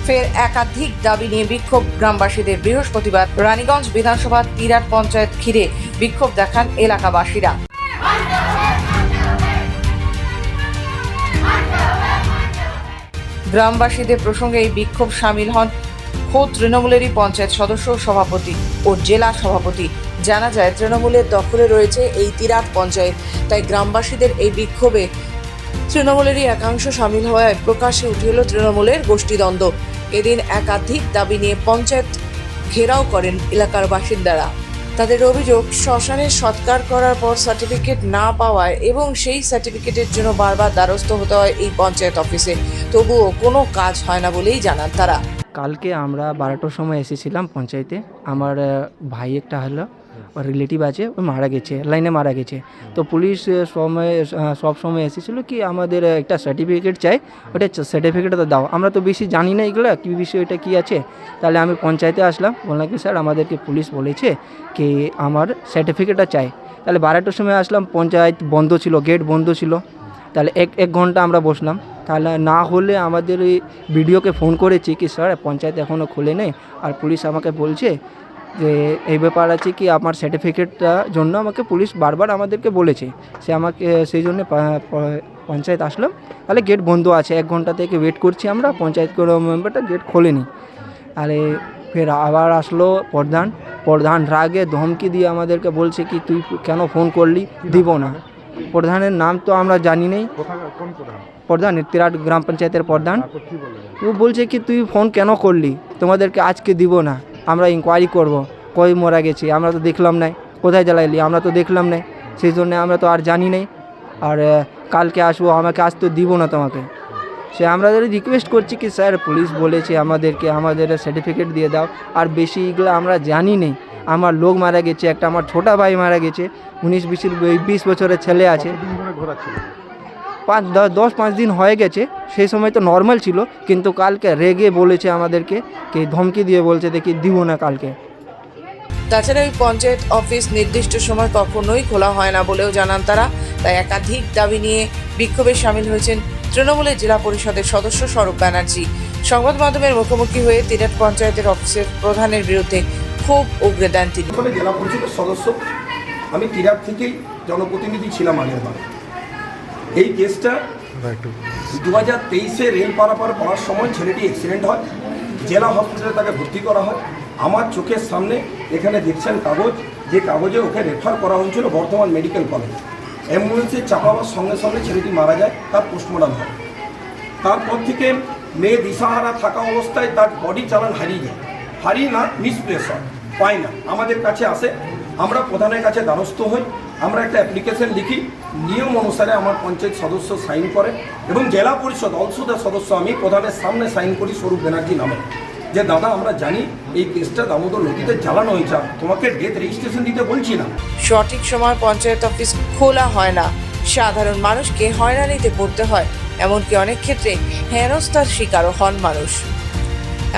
ফের একাধিক দাবি নিয়ে বিক্ষোভ গ্রামবাসীদের। বৃহস্পতিবার রানীগঞ্জ বিধানসভা তিরাট পঞ্চায়েত ঘিরে বিক্ষোভ দেখান এলাকাবাসীরা। গ্রামবাসীদের প্রসঙ্গে এই বিক্ষোভ সামিল হন খোদ তৃণমূলেরই পঞ্চায়েত সদস্য, সভাপতি ও জেলা সভাপতি। জানা যায় তৃণমূলের দখলে রয়েছে এই তিরাট পঞ্চায়েত, তাই গ্রামবাসীদের এই বিক্ষোভে তৃণমূলেরই একাংশ সামিল হওয়ায় প্রকাশ্যে উঠে এলো তৃণমূলের গোষ্ঠীদ্বন্দ্ব। এদিন একাধিক দাবি নিয়ে পঞ্চায়েত ঘেরাও করেন এলাকার বাসিন্দারা। তাদের অভিযোগ, শ্মশানের সৎকার করার পর সার্টিফিকেট না পাওয়ায় এবং সেই সার্টিফিকেটের জন্য বারবার দ্বারস্থ হতে হয় এই পঞ্চায়েত অফিসে, তবুও কোনো কাজ হয় না বলেই জানান তারা। কালকে আমরা 12টার সময় এসেছিলাম পঞ্চায়েতে। আমার ভাই একটা হলো, ওর রিলেটিভ আছে, ও মারা গেছে, লাইনে মারা গেছে। তো পুলিশ সব সময় এসেছিলো কি আমাদের একটা সার্টিফিকেট চাই, ওটা সার্টিফিকেটটা দাও। আমরা তো বেশি জানি না এগুলো কী বিষয়টা কী আছে। তাহলে আমি পঞ্চায়েতে আসলাম, বললাম কি স্যার আমাদেরকে পুলিশ বলেছে কি আমার সার্টিফিকেটটা চাই। তাহলে 12টার সময় আসলাম, পঞ্চায়েত বন্ধ ছিল, গেট বন্ধ ছিল। তাহলে এক ঘন্টা আমরা বসলাম। তাহলে না হলে আমাদের ওই বিডিওকে ফোন করেছি কি স্যার পঞ্চায়েত এখনও খুলে নেই, আর পুলিশ আমাকে বলছে যে এই ব্যাপার আছে কি আমার সার্টিফিকেটটা জন্য আমাকে পুলিশ বারবার আমাদেরকে বলেছে। সে আমাকে সেই জন্য পঞ্চায়েত আসলাম। তাহলে গেট বন্ধ আছে, 1 ঘন্টা থেকে ওয়েট করছি আমরা, পঞ্চায়েত মেম্বারটা গেট খোলেনি। তাহলে ফের আবার আসলো প্রধান রাগে ধমকি দিয়ে আমাদেরকে বলছে কি তুই কেন ফোন করলি, দিব না। প্রধানের নাম তো আমরা জানি নেই, প্রধান তিরাট গ্রাম পঞ্চায়েতের প্রধান। ও বলছে কি তুই ফোন কেন করলি, তোমাদেরকে আজকে দিব না, আমরা ইনকোয়ারি করব, কই মারা গেছে আমরা তো দেখলাম নাই, কোথায় জ্বালাইলি আমরা তো দেখলাম নাই, সেই জন্য আমরা তো আর জানি নাই, আর কালকে আসবো, আমাকে আজ তো দিব না তোমাকে। সে আমরা রিকোয়েস্ট করছি কি স্যার পুলিশ বলেছে আমাদেরকে আমাদের সার্টিফিকেট দিয়ে দাও, আর বেশি এগুলো আমরা জানি নেই। আমার লোক মারা গেছে, একটা আমার ছোটা ভাই মারা গেছে, 19-20 বছরের ছেলে আছে। 10-5 দিন হয়ে গেছে, সেই সময় তো নর্মাল ছিল, কিন্তু কালকে রেগে বলেছে আমাদেরকে কি ধমকি দিয়ে বলছে দেখি দিব না কালকে। তাছাড়া ওই পঞ্চায়েত অফিস নির্দিষ্ট সময় কখনোই খোলা হয় না বলেও জানান তারা। তাই একাধিক দাবি নিয়ে বিক্ষোভে সামিল হয়েছেন তৃণমূলের জেলা পরিষদের সদস্য স্বরূপ ব্যানার্জি। সংবাদ মাধ্যমের মুখোমুখি হয়ে তিরাট পঞ্চায়েতের অফিসের প্রধানের বিরুদ্ধে ক্ষোভ উগরে দেন তিনি। জেলা পরিষদের সদস্য আমি তিরাট থেকেই জনপ্রতিনিধি ছিলাম আগের বার। এই কেসটা 2023-এ রেল পারাপার করার সময় ছেলেটি অ্যাক্সিডেন্ট হয়, জেলা হসপিটালে তাকে ভর্তি করা হয়। আমার চোখের সামনে এখানে দেখছেন কাগজ, যে কাগজে ওকে রেফার করা হয়েছিল বর্ধমান মেডিকেল কলেজ। অ্যাম্বুলেন্সে চাপাবার সঙ্গে সঙ্গে ছেলেটি মারা যায়, তার পোস্টমর্টম হয়। তারপর থেকে মেয়ে দিশাহারা থাকা অবস্থায় তার বডি চালান হারিয়ে না মিসপ্লেস হয়, পায় না, আমাদের কাছে আসে, আমরা প্রধানের কাছে দ্বারস্থ হই, আমরা একটা অ্যাপ্লিকেশন লিখি, নিয়ম অনুসারে আমার পঞ্চায়েত সদস্য সাইন করে এবং জেলা পরিষদ অলসুদার সদস্য আমি প্রধানের সামনে সাইন করি স্বরূপ ব্যানার্জি নামে, যে দাদা আমরা জানি এই কেসটা দামোদর নদীতে চালানো হয়েছে, তোমাকে ডেথ রেজিস্ট্রেশন দিতে বলছি না। সঠিক সময় পঞ্চায়েত অফিস খোলা হয় না, সাধারণ মানুষকে হয়রানিতে পড়তে হয়, এমনকি অনেক ক্ষেত্রে হেনস্থার শিকারও হন মানুষ।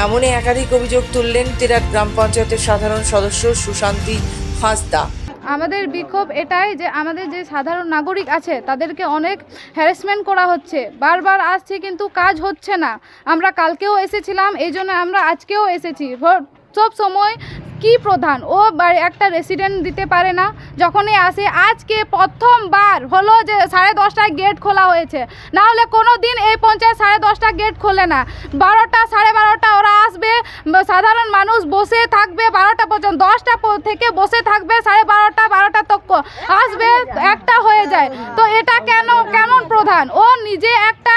এমনই একাধিক অভিযোগ তুললেন তিরাট গ্রাম পঞ্চায়েতের সাধারণ সদস্য সুশান্তি হাসদা। আমাদের বিক্ষোভ এটাই যে আমাদের যে সাধারণ নাগরিক আছে তাদেরকে অনেক হ্যারাসমেন্ট করা হচ্ছে, বারবার আসছে কিন্তু কাজ হচ্ছে না। আমরা কালকেও এসেছিলাম, এই জন্য আমরা আজকেও এসেছি। সব সময় কি প্রধান ও একটা রেসিডেন্ট দিতে পারে না, যখনই আসে আজকে প্রথমবার হলো যে 10:30টায় গেট খোলা হয়েছে, না হলে কোনো দিন এই পঞ্চায়েত 10:30টা গেট খোলে না। 12টা 12:30 ওরা আসবে, সাধারণ মানুষ বসে থাকবে 12টা পর্যন্ত, 10টা থেকে বসে থাকবে 12:30 তক আসবে, 1টা হয়ে যায়। তো এটা কেমন প্রধান? ও নিজে একটা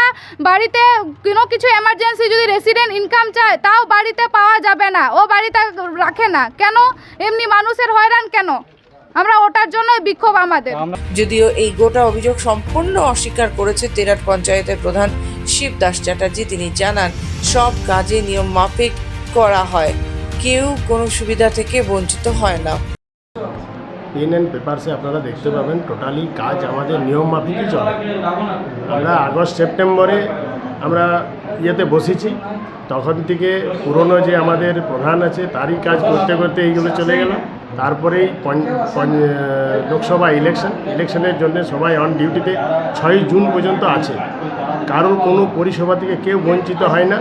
বাড়িতে কোনো কিছু এমার্জেন্সি যদি রেসিডেন্ট ইনকাম চায় তাও বাড়িতে পাওয়া যাবে না, ও বাড়িতে রাখে না কেন? এমনি মানুষের হয়রান কেন? আমরা ওটার জন্য বিক্ষোভ আমাদের। যদিও এই গোটা অভিযোগ সম্পূর্ণ অস্বীকার করেছে তিরাট পঞ্চায়েতের প্রধান শিবদাস চ্যাটার্জি। তিনি জানান সব কাজে নিয়ম মাফিক করা হয়, কেউ কোনো সুবিধা থেকে বঞ্চিত হয় না। পেন পেপারসে আপনারা দেখতে পাবেন টোটালি কাজ আমাদের নিয়ম মাফিকই চলে। আমরা আগস্ট সেপ্টেম্বরে আমরা বসেছি, তখন থেকে পুরনো যে আমাদের প্রধান আছে তারই কাজ করতে করতে এইগুলো চলে গেল। তারপরেই লোকসভা ইলেকশনের জন্য সবাই অন ডিউটিতে 6 জুন পর্যন্ত আছে। কারোর কোনো পরিষেবা থেকে কেউ বঞ্চিত হয় না।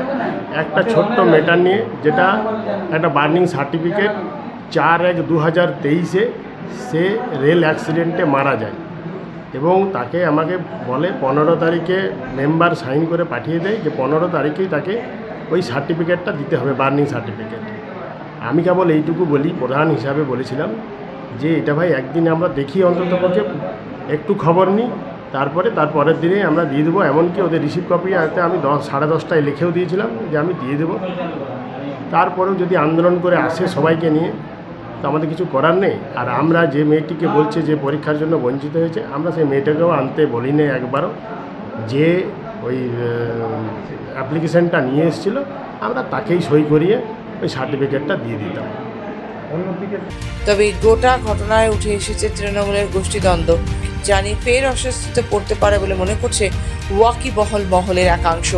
একটা ছোট্ট ম্যাটার নিয়ে, যেটা একটা বার্নিং সার্টিফিকেট 4/1/2023-এ সে রেল অ্যাক্সিডেন্টে মারা যায় এবং তাকে আমাকে বলে 15 তারিখে মেম্বার সাইন করে পাঠিয়ে দেয় যে 15 তারিখেই তাকে ওই সার্টিফিকেটটা দিতে হবে, বার্নিং সার্টিফিকেট। আমি কেবল এইটুকু বলি, প্রধান হিসাবে বলেছিলাম যে এটা ভাই একদিন আমরা দেখি, অন্ততপক্ষে একটু খবর নিই, তার পরের দিনে আমরা দিয়ে দেবো। এমনকি ওদের রিসিভ কপি আনতে আমি 10-10:30টায় লিখেও দিয়েছিলাম যে আমি দিয়ে দেবো। তারপরেও যদি আন্দোলন করে আসে সবাইকে নিয়ে, তো আমাদের কিছু করার নেই। আর আমরা যে মেয়েটিকে বলছে যে পরীক্ষার জন্য বঞ্চিত হয়েছে, আমরা সেই মেয়েটাকেও আনতে বলি না একবারও। যে ওই অ্যাপ্লিকেশানটা নিয়ে এসেছিলো, আমরা তাকেই সই করিয়ে ওই সার্টিফিকেটটা দিয়ে দিতাম। তবে এই গোটা ঘটনায় উঠে এসেছে তৃণমূলের গোষ্ঠীদ্বন্দ্ব, জানি ফের অস্বস্তিতে পড়তে পারে বলে মনে করছে ওয়াকিবহল মহলের একাংশ।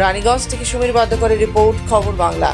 রানীগঞ্জ থেকে সমীর বাদ্যকরের রিপোর্ট, খবর বাংলা।